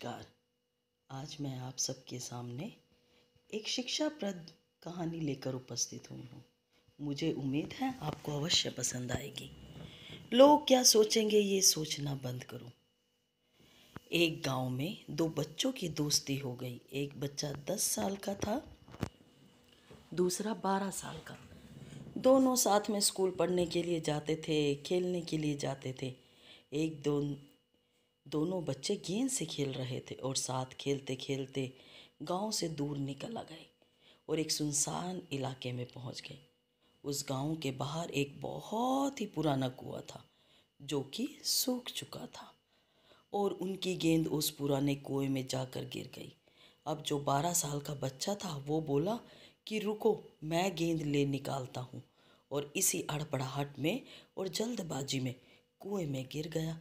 नमस्कार। आज मैं आप सबके सामने एक शिक्षाप्रद कहानी लेकर उपस्थित हुई हूँ। मुझे उम्मीद है आपको अवश्य पसंद आएगी। लोग क्या सोचेंगे ये सोचना बंद करो। एक गांव में दो बच्चों की दोस्ती हो गई। एक बच्चा 10 साल का था, दूसरा 12 साल का। दोनों साथ में स्कूल पढ़ने के लिए जाते थे, खेलने के लिए जाते थे। एक दोनों बच्चे गेंद से खेल रहे थे और साथ खेलते खेलते गांव से दूर निकल आ गए और एक सुनसान इलाके में पहुंच गए। उस गांव के बाहर एक बहुत ही पुराना कुआं था जो कि सूख चुका था और उनकी गेंद उस पुराने कुएं में जाकर गिर गई। अब जो 12 साल का बच्चा था वो बोला कि रुको, मैं गेंद ले निकालता हूँ, और इसी अड़बड़ाहट में और जल्दबाजी में कुएं में गिर गया।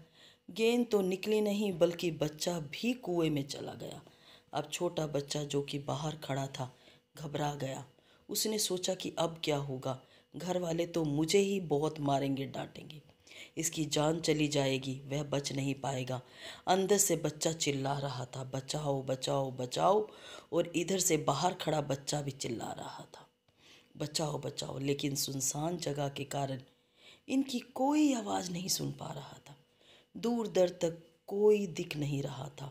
गेंद तो निकली नहीं बल्कि बच्चा भी कुएं में चला गया। अब छोटा बच्चा जो कि बाहर खड़ा था घबरा गया। उसने सोचा कि अब क्या होगा, घर वाले तो मुझे ही बहुत मारेंगे, डांटेंगे, इसकी जान चली जाएगी, वह बच नहीं पाएगा। अंदर से बच्चा चिल्ला रहा था, बचाओ बचाओ बचाओ, और इधर से बाहर खड़ा बच्चा भी चिल्ला रहा था, बचाओ बचाओ। लेकिन सुनसान जगह के कारण इनकी कोई आवाज़ नहीं सुन पा रहा था। दूर दर तक कोई दिख नहीं रहा था।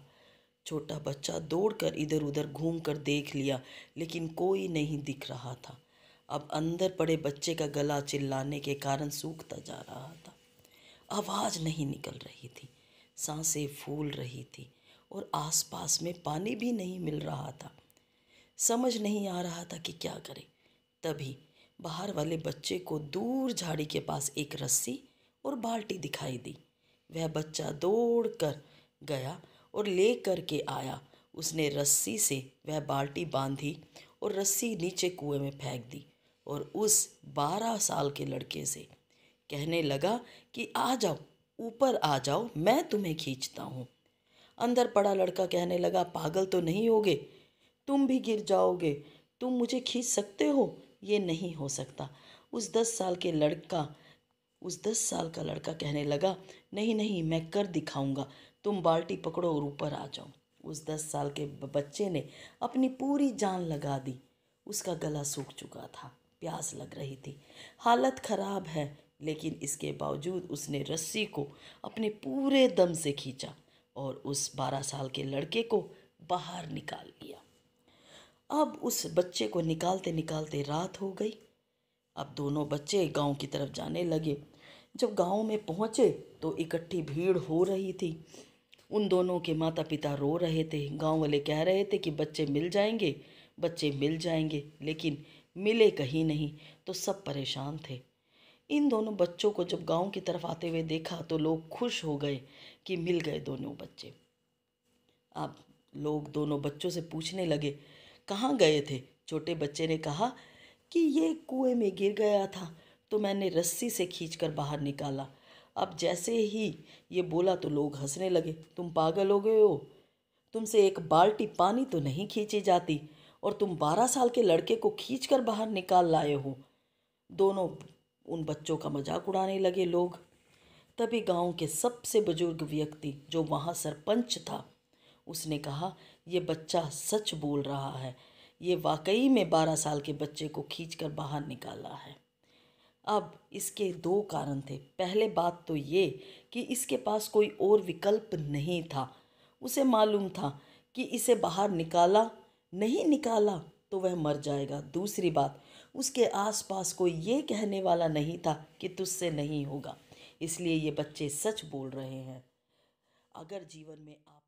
छोटा बच्चा दौड़कर इधर उधर घूमकर देख लिया लेकिन कोई नहीं दिख रहा था। अब अंदर पड़े बच्चे का गला चिल्लाने के कारण सूखता जा रहा था। आवाज़ नहीं निकल रही थी, सांसें फूल रही थी और आसपास में पानी भी नहीं मिल रहा था। समझ नहीं आ रहा था कि क्या करे। तभी बाहर वाले बच्चे को दूर झाड़ी के पास एक रस्सी और बाल्टी दिखाई दी। वह बच्चा दौड़ कर गया और ले कर के आया। उसने रस्सी से वह बाल्टी बांधी और रस्सी नीचे कुएं में फेंक दी और उस 12 साल के लड़के से कहने लगा कि आ जाओ, ऊपर आ जाओ, मैं तुम्हें खींचता हूँ। अंदर पड़ा लड़का कहने लगा, पागल तो नहीं होगे, तुम भी गिर जाओगे, तुम मुझे खींच सकते हो? ये नहीं हो सकता। उस 10 साल का लड़का कहने लगा, नहीं नहीं, मैं कर दिखाऊंगा, तुम बाल्टी पकड़ो और ऊपर आ जाओ। उस 10 साल के बच्चे ने अपनी पूरी जान लगा दी। उसका गला सूख चुका था, प्यास लग रही थी, हालत खराब है, लेकिन इसके बावजूद उसने रस्सी को अपने पूरे दम से खींचा और उस 12 साल के लड़के को बाहर निकाल लिया। अब उस बच्चे को निकालते निकालते रात हो गई। अब दोनों बच्चे गांव की तरफ जाने लगे। जब गांव में पहुंचे तो इकट्ठी भीड़ हो रही थी। उन दोनों के माता पिता रो रहे थे। गांव वाले कह रहे थे कि बच्चे मिल जाएंगे, बच्चे मिल जाएंगे, लेकिन मिले कहीं नहीं। तो सब परेशान थे। इन दोनों बच्चों को जब गांव की तरफ आते हुए देखा तो लोग खुश हो गए कि मिल गए दोनों बच्चे। अब लोग दोनों बच्चों से पूछने लगे, कहाँ गए थे? छोटे बच्चे ने कहा कि ये कुएं में गिर गया था तो मैंने रस्सी से खींचकर बाहर निकाला। अब जैसे ही ये बोला तो लोग हंसने लगे, तुम पागल हो गए हो, तुमसे एक बाल्टी पानी तो नहीं खींची जाती और तुम 12 साल के लड़के को खींचकर बाहर निकाल लाए हो। दोनों उन बच्चों का मजाक उड़ाने लगे लोग। तभी गांव के सबसे बुजुर्ग व्यक्ति जो वहाँ सरपंच था, उसने कहा, ये बच्चा सच बोल रहा है, ये वाकई में 12 साल के बच्चे को खींचकर बाहर निकाला है। अब इसके दो कारण थे। पहले बात तो ये कि इसके पास कोई और विकल्प नहीं था। उसे मालूम था कि इसे बाहर नहीं निकाला तो वह मर जाएगा। दूसरी बात, उसके आसपास कोई ये कहने वाला नहीं था कि तुझसे नहीं होगा। इसलिए ये बच्चे सच बोल रहे हैं। अगर जीवन में आप